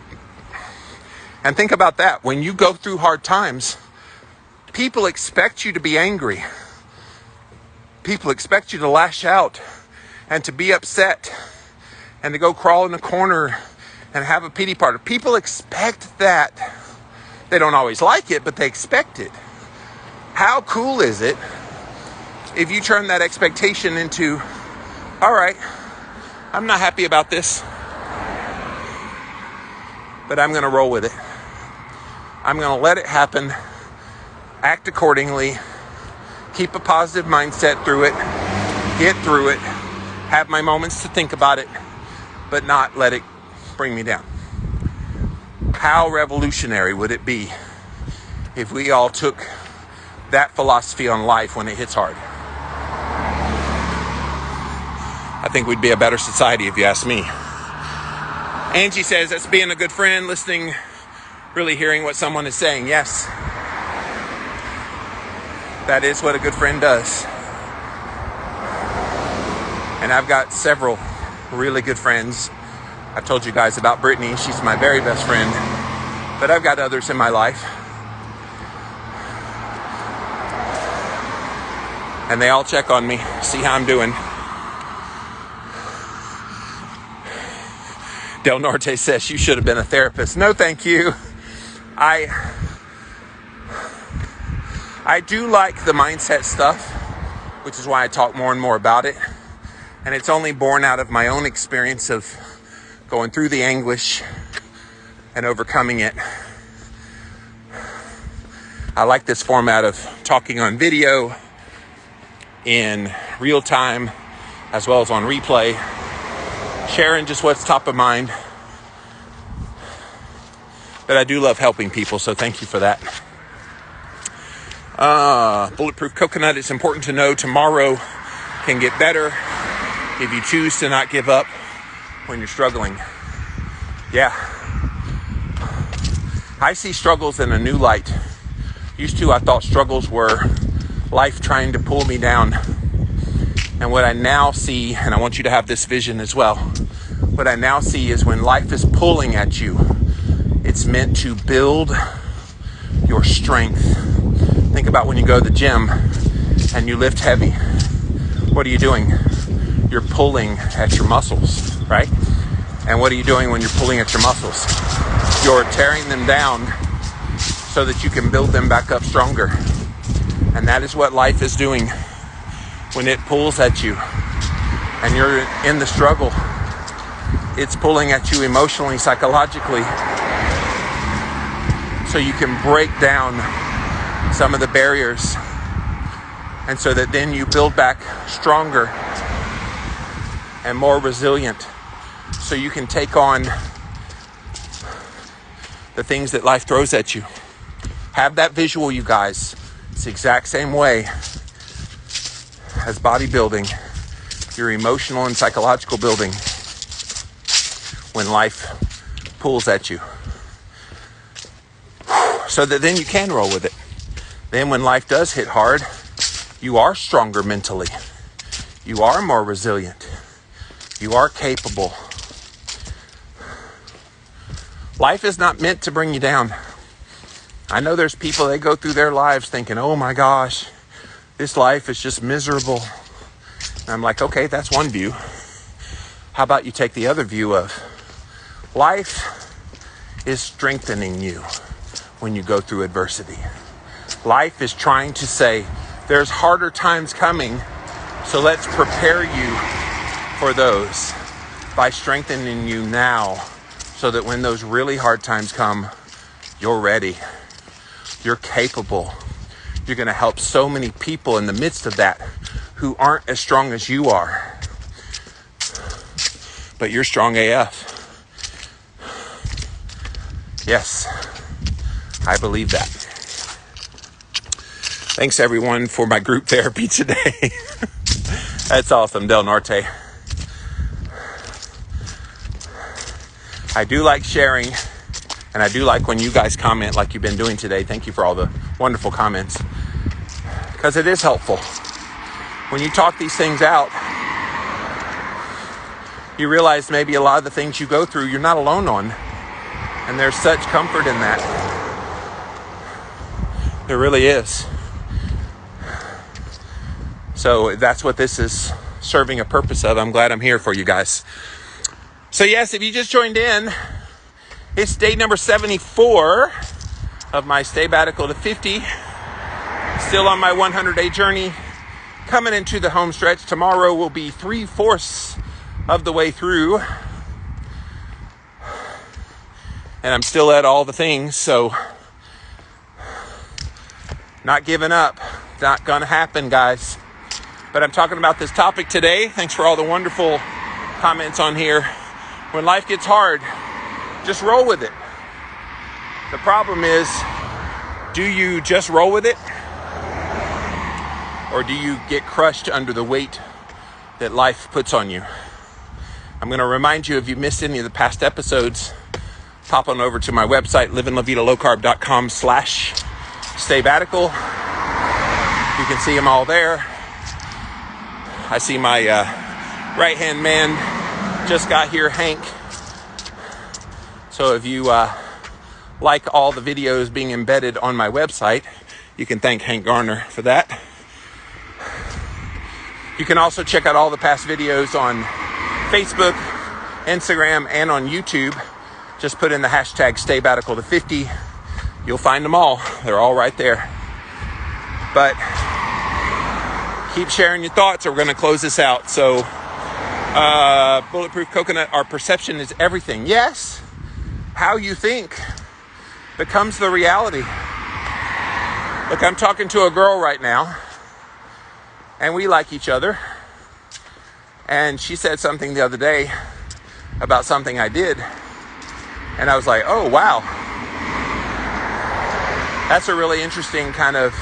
And think about that. When you go through hard times, people expect you to be angry. People expect you to lash out and to be upset and to go crawl in a corner and have a pity party. People expect that. They don't always like it, but they expect it. How cool is it if you turn that expectation into, all right, I'm not happy about this, but I'm going to roll with it. I'm going to let it happen, act accordingly, keep a positive mindset through it, get through it, have my moments to think about it, but not let it bring me down. How revolutionary would it be if we all took that philosophy on life when it hits hard? I think we'd be a better society, if you ask me. Angie says, that's being a good friend, listening, really hearing what someone is saying. Yes, that is what a good friend does. And I've got several really good friends. I've told you guys about Brittany. She's my very best friend. But I've got others in my life. And they all check on me, see how I'm doing. Del Norte says, you should have been a therapist. No, thank you. I do like the mindset stuff, which is why I talk more and more about it. And it's only born out of my own experience of going through the anguish and overcoming it. I like this format of talking on video, in real time, as well as on replay, sharing just what's top of mind. But I do love helping people, so thank you for that. Bulletproof Coconut, it's important to know tomorrow can get better if you choose to not give up when you're struggling. Yeah. I see struggles in a new light. Used to, I thought struggles were life trying to pull me down. And what I now see, and I want you to have this vision as well, what I now see is when life is pulling at you, it's meant to build your strength. Think about when you go to the gym and you lift heavy. What are you doing? You're pulling at your muscles, right? And what are you doing when you're pulling at your muscles? You're tearing them down so that you can build them back up stronger. And that is what life is doing when it pulls at you and you're in the struggle. It's pulling at you emotionally, psychologically, so you can break down some of the barriers, and so that then you build back stronger and more resilient, so you can take on the things that life throws at you. Have that visual, you guys. It's the exact same way as bodybuilding, your emotional and psychological building when life pulls at you. So that then you can roll with it. Then when life does hit hard, you are stronger mentally. You are more resilient. You are capable. Life is not meant to bring you down. I know there's people, they go through their lives thinking, oh my gosh, this life is just miserable. And I'm like, okay, that's one view. How about you take the other view of life is strengthening you when you go through adversity. Life is trying to say, there's harder times coming, so let's prepare you for those by strengthening you now, so that when those really hard times come, you're ready. You're capable. You're going to help so many people in the midst of that who aren't as strong as you are. But you're strong AF. Yes, I believe that. Thanks everyone for my group therapy today. That's awesome, Del Norte. I do like sharing, and I do like when you guys comment like you've been doing today. Thank you for all the wonderful comments, because it is helpful. When you talk these things out, you realize maybe a lot of the things you go through, you're not alone on. And there's such comfort in that. There really is. So that's what this is serving a purpose of. I'm glad I'm here for you guys. So yes, if you just joined in, it's day number 74 of my sabbatical to 50. Still on my 100-day journey. Coming into the home stretch. Tomorrow will be 3/4 of the way through. And I'm still at all the things, so not giving up. Not gonna happen, guys. But I'm talking about this topic today. Thanks for all the wonderful comments on here. When life gets hard, just roll with it. The problem is, do you just roll with it? Or do you get crushed under the weight that life puts on you? I'm going to remind you, if you missed any of the past episodes, pop on over to my website, livinlavitalowcarb.com/sabbatical. You can see them all there. I see my right-hand man just got here, Hank. So if you like all the videos being embedded on my website, you can thank Hank Garner for that. You can also check out all the past videos on Facebook, Instagram, and on YouTube. Just put in the hashtag sabbatical to 50. You'll find them all. They're all right there. But keep sharing your thoughts or we're going to close this out. So, Bulletproof Coconut, our perception is everything. Yes, how you think becomes the reality. Look, I'm talking to a girl right now, and we like each other. And she said something the other day about something I did. And I was like, oh, wow. That's a really interesting kind of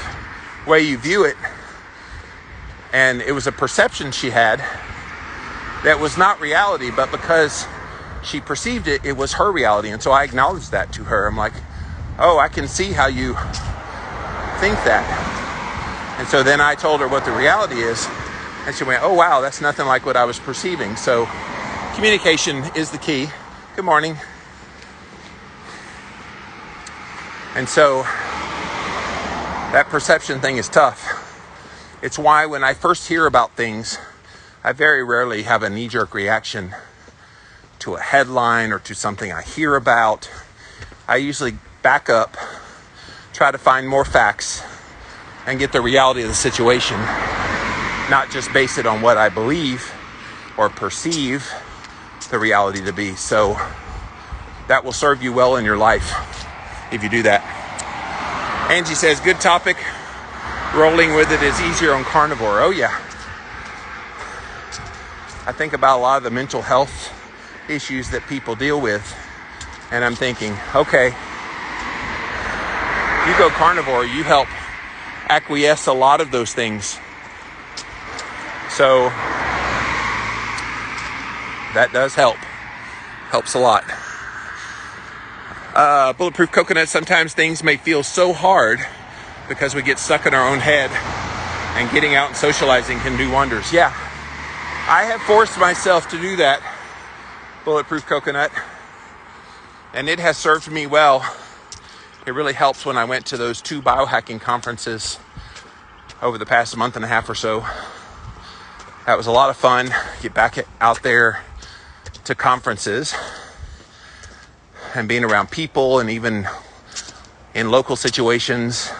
way you view it. And it was a perception she had that was not reality, but because she perceived it, it was her reality. And so I acknowledged that to her. I'm like, oh, I can see how you think that. And so then I told her what the reality is. And she went, oh, wow, that's nothing like what I was perceiving. So communication is the key. Good morning. And so that perception thing is tough. It's why when I first hear about things, I very rarely have a knee-jerk reaction to a headline or to something I hear about. I usually back up, try to find more facts, and get the reality of the situation, not just base it on what I believe or perceive the reality to be. So that will serve you well in your life if you do that. Angie says, good topic. Rolling with it is easier on carnivore. Oh yeah. I think about a lot of the mental health issues that people deal with, and I'm thinking, okay, you go carnivore, you help acquiesce a lot of those things. So that does help. Helps a lot. Bulletproof Coconut, sometimes things may feel so hard because we get stuck in our own head, and getting out and socializing can do wonders. Yeah, I have forced myself to do that, Bulletproof Coconut, and it has served me well. It really helps when I went to those 2 biohacking conferences over the past month and a half or so. That was a lot of fun. Get back out there to conferences and being around people, and even in local situations.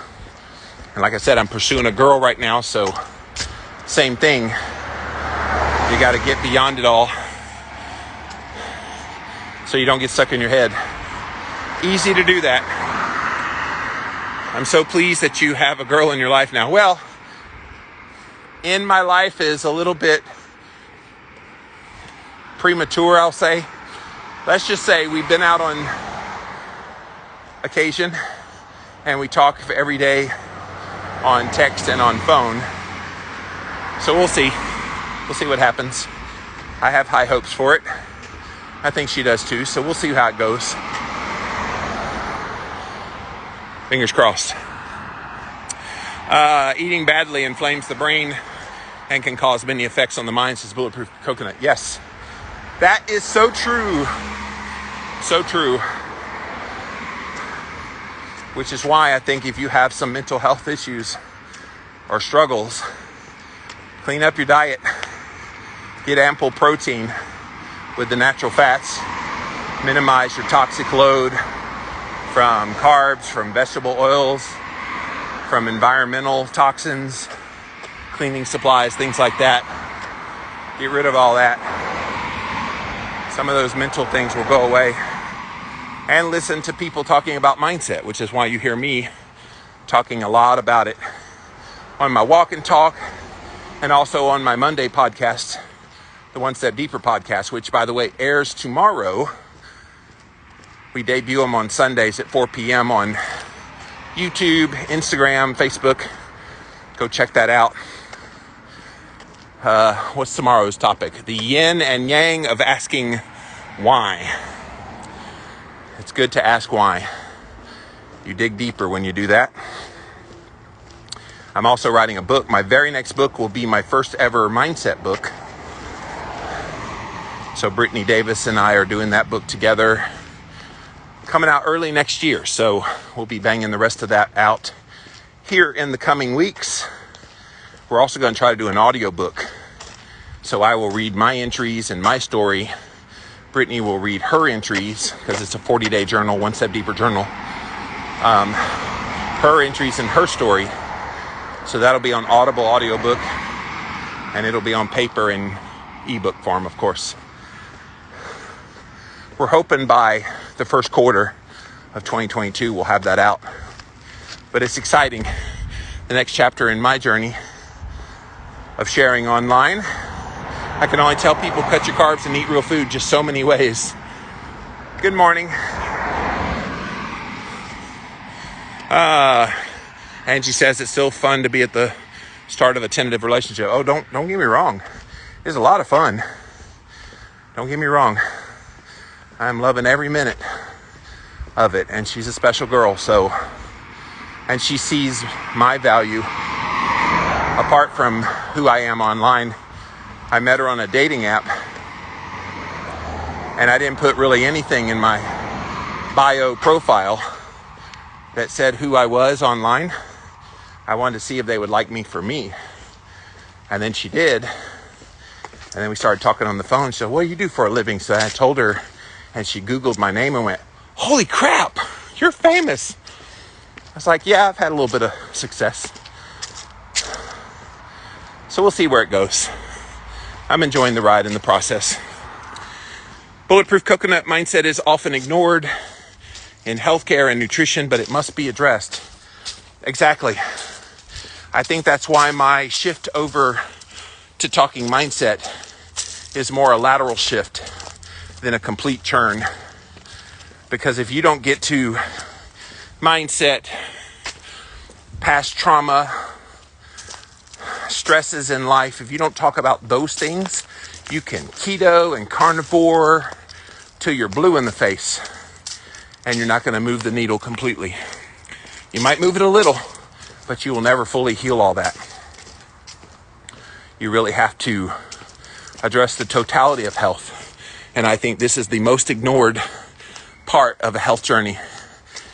And like I said, I'm pursuing a girl right now, so same thing. You got to get beyond it all so you don't get stuck in your head. Easy to do that. I'm so pleased that you have a girl in your life now. Well, in my life is a little bit premature, I'll say. Let's just say we've been out on occasion, and we talk every day on text and on phone. So we'll see. We'll see what happens. I have high hopes for it. I think she does too, so we'll see how it goes. Fingers crossed. Eating badly inflames the brain and can cause many effects on the mind, says Bulletproof Coconut. Yes, that is so true. So true. Which is why I think if you have some mental health issues or struggles, clean up your diet. Get ample protein with the natural fats. Minimize your toxic load from carbs, from vegetable oils, from environmental toxins, cleaning supplies, things like that. Get rid of all that. Some of those mental things will go away. And listen to people talking about mindset, which is why you hear me talking a lot about it on my Walk and Talk and also on my Monday podcast, the One Step Deeper podcast, which, by the way, airs tomorrow. We debut them on Sundays at 4 p.m. on YouTube, Instagram, Facebook. Go check that out. What's tomorrow's topic? The yin and yang of asking why. It's good to ask why. You dig deeper when you do that. I'm also writing a book. My very next book will be my first ever mindset book. So Brittany Davis and I are doing that book together. Coming out early next year. So we'll be banging the rest of that out here in the coming weeks. We're also going to try to do an audio book. So I will read my entries and my story. Brittany will read her entries, because it's a 40-day journal, One Step Deeper journal. Her entries and her story. So that'll be on Audible audiobook, and it'll be on paper and ebook form, of course. We're hoping by the first quarter of 2022 we'll have that out. But it's exciting. The next chapter in my journey of sharing online. I can only tell people cut your carbs and eat real food just so many ways. Good morning. Angie says it's still fun to be at the start of a tentative relationship. Oh, don't get me wrong. It's a lot of fun. Don't get me wrong. I'm loving every minute of it, and she's a special girl, so, and she sees my value apart from who I am online. I met her on a dating app, and I didn't put really anything in my bio profile that said who I was online. I wanted to see if they would like me for me. And then she did. And then we started talking on the phone. She said, what do you do for a living? So I told her, and she Googled my name and went, holy crap, you're famous. I was like, yeah, I've had a little bit of success. So we'll see where it goes. I'm enjoying the ride in the process. Bulletproof Coconut mindset is often ignored in healthcare and nutrition, but it must be addressed. Exactly. I think that's why my shift over to talking mindset is more a lateral shift than a complete turn. Because if you don't get to mindset, past trauma, stresses in life, if you don't talk about those things, you can keto and carnivore till you're blue in the face, and you're not going to move the needle completely. You might move it a little, but you will never fully heal all that. You really have to address the totality of health, and I think this is the most ignored part of a health journey,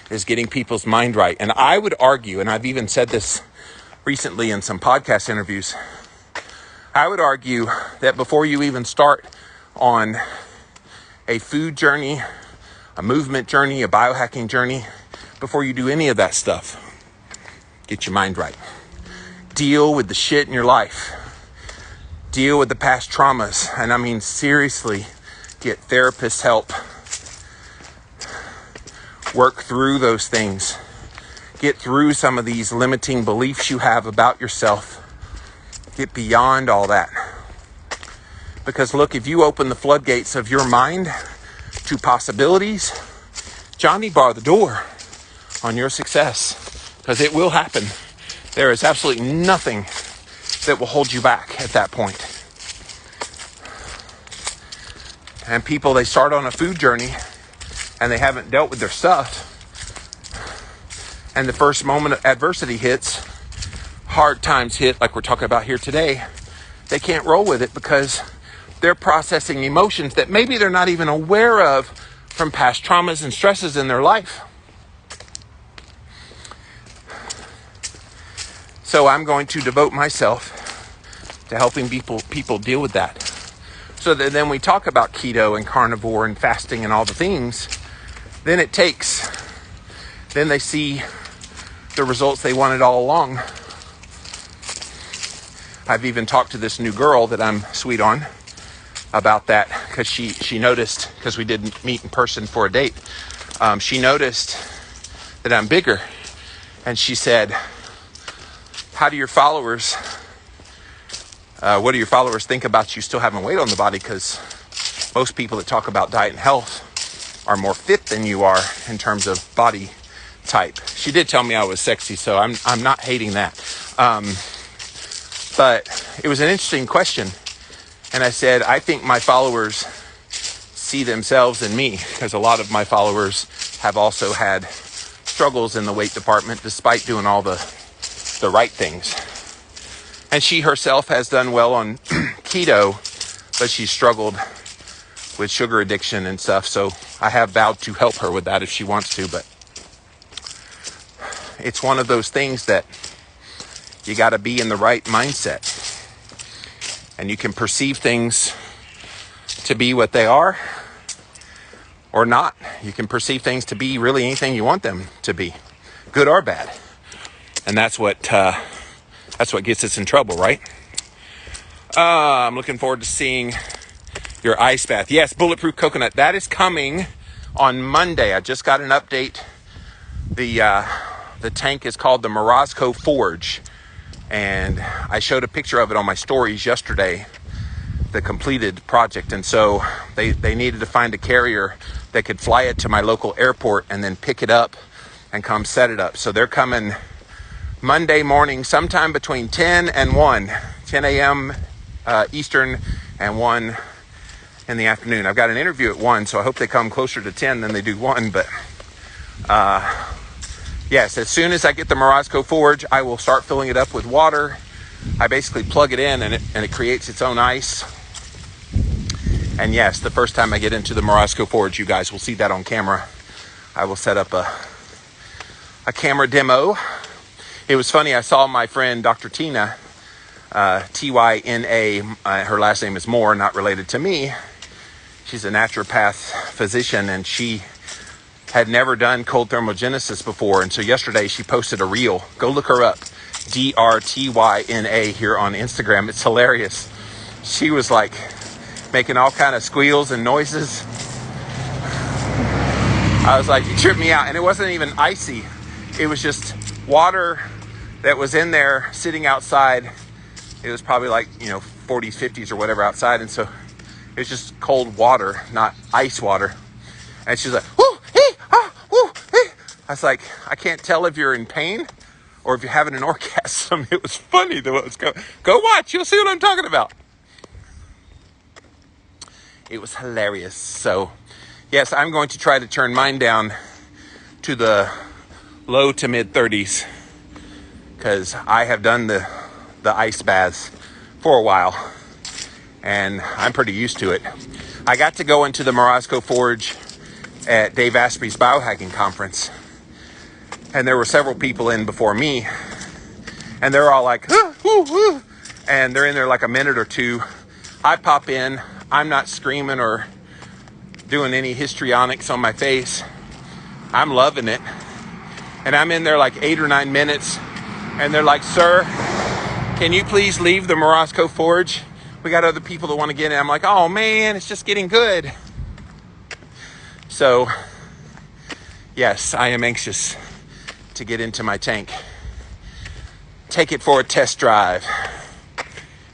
is getting people's mind right. And I would argue, and I've even said this recently in some podcast interviews, I would argue that before you even start on a food journey, a movement journey, a biohacking journey, before you do any of that stuff, get your mind right. Deal with the shit in your life. Deal with the past traumas. And I mean, seriously, get therapist help. Work through those things. Get through some of these limiting beliefs you have about yourself. Get beyond all that. Because look, if you open the floodgates of your mind to possibilities, Johnny bar the door. on your success, because it will happen. There is absolutely nothing that will hold you back at that point. And people, they start on a food journey and they haven't dealt with their stuff. And the first moment of adversity hits, hard times hit, like we're talking about here today, they can't roll with it because they're processing emotions that maybe they're not even aware of from past traumas and stresses in their life. So I'm going to devote myself to helping people deal with that. So that then we talk about keto and carnivore and fasting and all the things, then they see the results they wanted all along. I've even talked to this new girl that I'm sweet on about that, because she noticed, because we didn't meet in person for a date, she noticed that I'm bigger, and she said, what do your followers think about you still having weight on the body? Because most people that talk about diet and health are more fit than you are in terms of body type. She did tell me I was sexy, so I'm not hating that. But it was an interesting question. And I said, I think my followers see themselves in me, because a lot of my followers have also had struggles in the weight department despite doing all the right things. And she herself has done well on keto, but she's struggled with sugar addiction and stuff. So I have vowed to help her with that if she wants to. But it's one of those things that you got to be in the right mindset. And you can perceive things to be what they are or not. You can perceive things to be really anything you want them to be, good or bad. And that's what gets us in trouble, right? I'm looking forward to seeing your ice bath. Yes, Bulletproof Coconut. That is coming on Monday. I just got an update. The tank is called the Morozco Forge. And I showed a picture of it on my stories yesterday, the completed project. And so they needed to find a carrier that could fly it to my local airport and then pick it up and come set it up. So they're coming Monday morning, sometime between 10 and 1, 10 a.m. Eastern and 1 in the afternoon. I've got an interview at 1, so I hope they come closer to 10 than they do 1. But yes, as soon as I get the Morozco Forge, I will start filling it up with water. I basically plug it in and it creates its own ice. And yes, the first time I get into the Morozco Forge, you guys will see that on camera. I will set up a camera demo. It was funny, I saw my friend Dr. Tina, Tyna, her last name is Moore, not related to me. She's a naturopath physician, and she had never done cold thermogenesis before. And so yesterday she posted a reel. Go look her up, DRTYNA, here on Instagram. It's hilarious. She was like making all kind of squeals and noises. I was like, you tripped me out. And it wasn't even icy. It was just water that was in there sitting outside. It was probably like, 40s, 50s or whatever outside. And so it was just cold water, not ice water. And she's like, whoo, hee, ah, whoo, hee. I was like, I can't tell if you're in pain or if you're having an orgasm. It was funny the way it was going. Go watch, you'll see what I'm talking about. It was hilarious. So yes, I'm going to try to turn mine down to the low to mid 30s, because I have done the ice baths for a while and I'm pretty used to it. I got to go into the Morozco Forge at Dave Asprey's biohacking conference, and there were several people in before me, and they're all like, and they're in there like a minute or two. I pop in, I'm not screaming or doing any histrionics on my face. I'm loving it. And I'm in there like 8 or 9 minutes, and they're like, sir, can you please leave the Morozco Forge? We got other people that want to get in. I'm like, oh man, it's just getting good. So yes, I am anxious to get into my tank, take it for a test drive,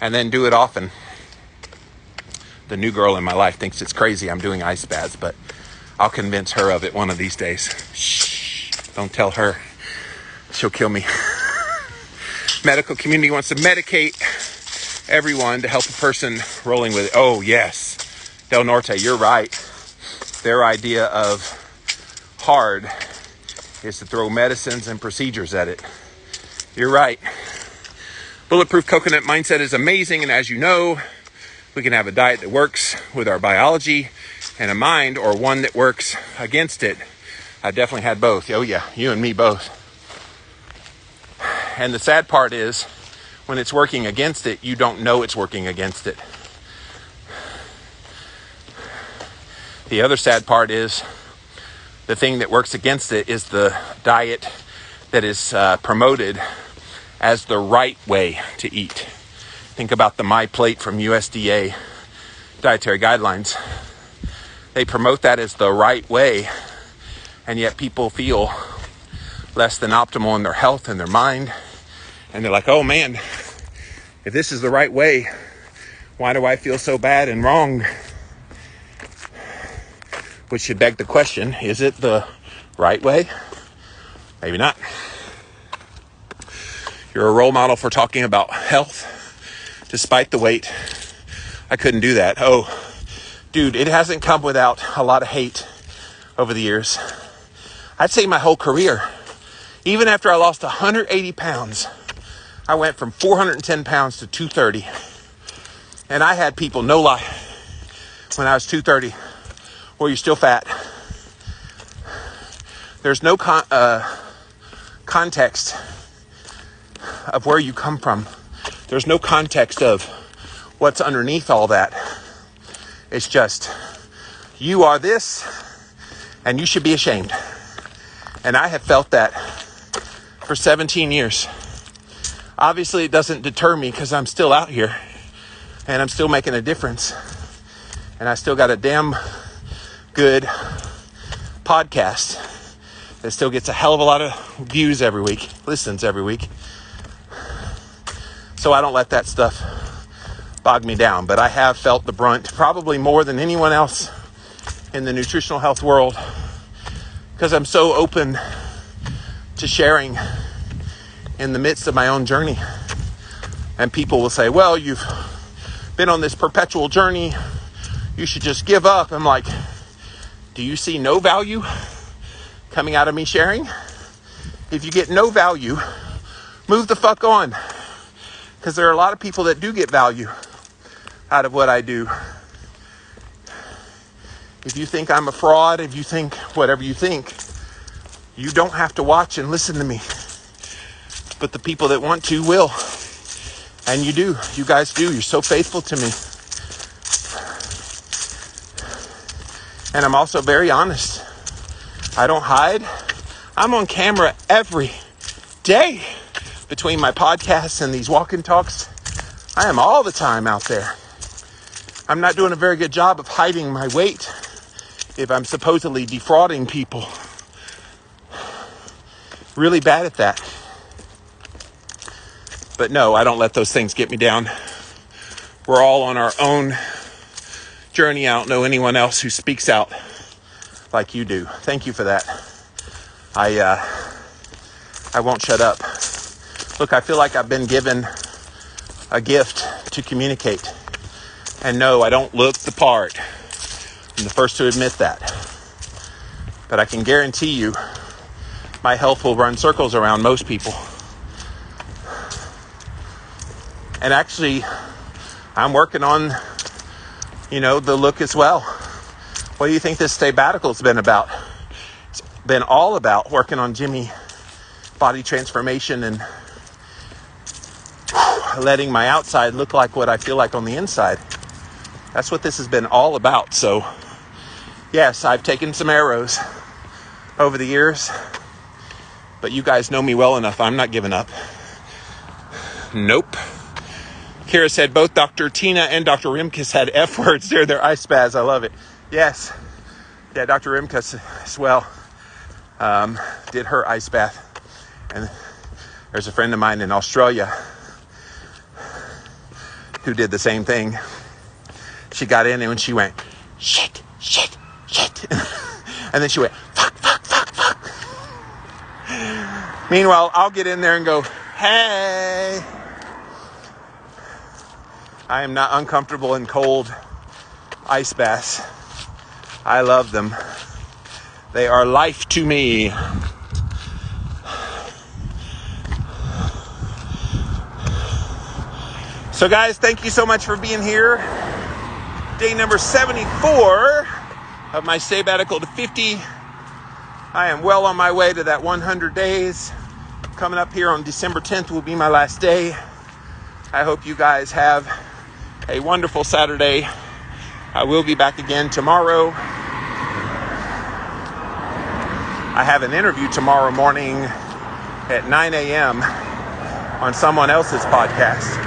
and then do it often. The new girl in my life thinks it's crazy I'm doing ice baths, but I'll convince her of it one of these days. Shh. Don't tell her. She'll kill me. Medical community wants to medicate everyone to help a person rolling with it. Oh, yes. Del Norte, you're right. Their idea of hard is to throw medicines and procedures at it. You're right. Bulletproof Coconut Mindset is amazing, and as you know, we can have a diet that works with our biology and a mind, or one that works against it. I definitely had both. Oh yeah, you and me both. And the sad part is, when it's working against it, you don't know it's working against it. The other sad part is, the thing that works against it is the diet that is promoted as the right way to eat. Think about the My Plate from USDA dietary guidelines. They promote that as the right way, and yet people feel less than optimal in their health and their mind. And they're like, oh man, if this is the right way, why do I feel so bad and wrong? Which should beg the question, is it the right way? Maybe not. You're a role model for talking about health despite the weight. I couldn't do that. Oh, dude, it hasn't come without a lot of hate over the years. I'd say my whole career. Even after I lost 180 pounds, I went from 410 pounds to 230. And I had people, no lie, when I was 230, well, you're still fat. There's no context of where you come from. There's no context of what's underneath all that. It's just, you are this, and you should be ashamed. And I have felt that for 17 years. Obviously, it doesn't deter me because I'm still out here, and I'm still making a difference. And I still got a damn good podcast that still gets a hell of a lot of views every week, listens every week. So I don't let that stuff bog me down. But I have felt the brunt, probably more than anyone else in the nutritional health world, because I'm so open to sharing in the midst of my own journey. And people will say, well, you've been on this perpetual journey, you should just give up. I'm like, do you see no value coming out of me sharing? If you get no value, move the fuck on. Because there are a lot of people that do get value out of what I do. If you think I'm a fraud, if you think whatever you think, you don't have to watch and listen to me. But the people that want to will. And you do. You guys do. You're so faithful to me. And I'm also very honest. I don't hide. I'm on camera every day. Between my podcasts and these walk-in talks, I am all the time out there. I'm not doing a very good job of hiding my weight if I'm supposedly defrauding people. Really bad at that. But no, I don't let those things get me down. We're all on our own journey. I don't know anyone else who speaks out like you do. Thank you for that. I won't shut up. Look, I feel like I've been given a gift to communicate. And no, I don't look the part. I'm the first to admit that. But I can guarantee you, my health will run circles around most people. And actually, I'm working on, the look as well. What do you think this sabbatical's been about? It's been all about working on Jimmy body transformation and letting my outside look like what I feel like on the inside. That's what this has been all about. So, yes, I've taken some arrows over the years, but you guys know me well enough. I'm not giving up. Nope. Kira said both Dr. Tina and Dr. Rimkus had F words during their ice baths. I love it. Yes. Yeah, Dr. Rimkus as well did her ice bath. And there's a friend of mine in Australia who did the same thing. She got in and when she went, shit. And then she went, fuck. Meanwhile, I'll get in there and go, hey. I am not uncomfortable in cold ice baths. I love them. They are life to me. So guys, thank you so much for being here. Day number 74 of my sabbatical to 50. I am well on my way to that 100 days. Coming up here on December 10th will be my last day. I hope you guys have a wonderful Saturday. I will be back again tomorrow. I have an interview tomorrow morning at 9 a.m. on someone else's podcast.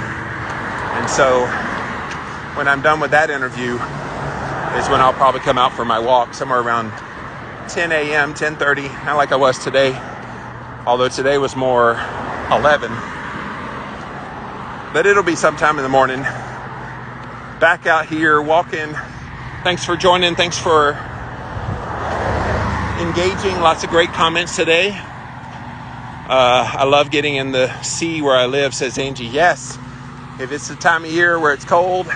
And so when I'm done with that interview is when I'll probably come out for my walk somewhere around 10 a.m., 10:30, not like I was today, although today was more 11. But it'll be sometime in the morning. Back out here walking. Thanks for joining. Thanks for engaging. Lots of great comments today. I love getting in the sea where I live, says Angie. Yes. If it's the time of year where it's cold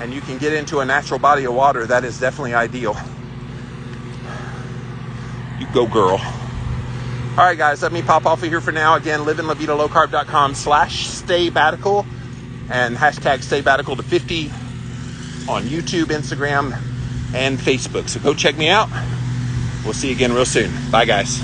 and you can get into a natural body of water, that is definitely ideal. You go, girl. All right, guys, let me pop off of here for now. Again, livinlavitalowcarb.com/staybatical and hashtag staybatical to 50 on YouTube, Instagram, and Facebook. So go check me out. We'll see you again real soon. Bye, guys.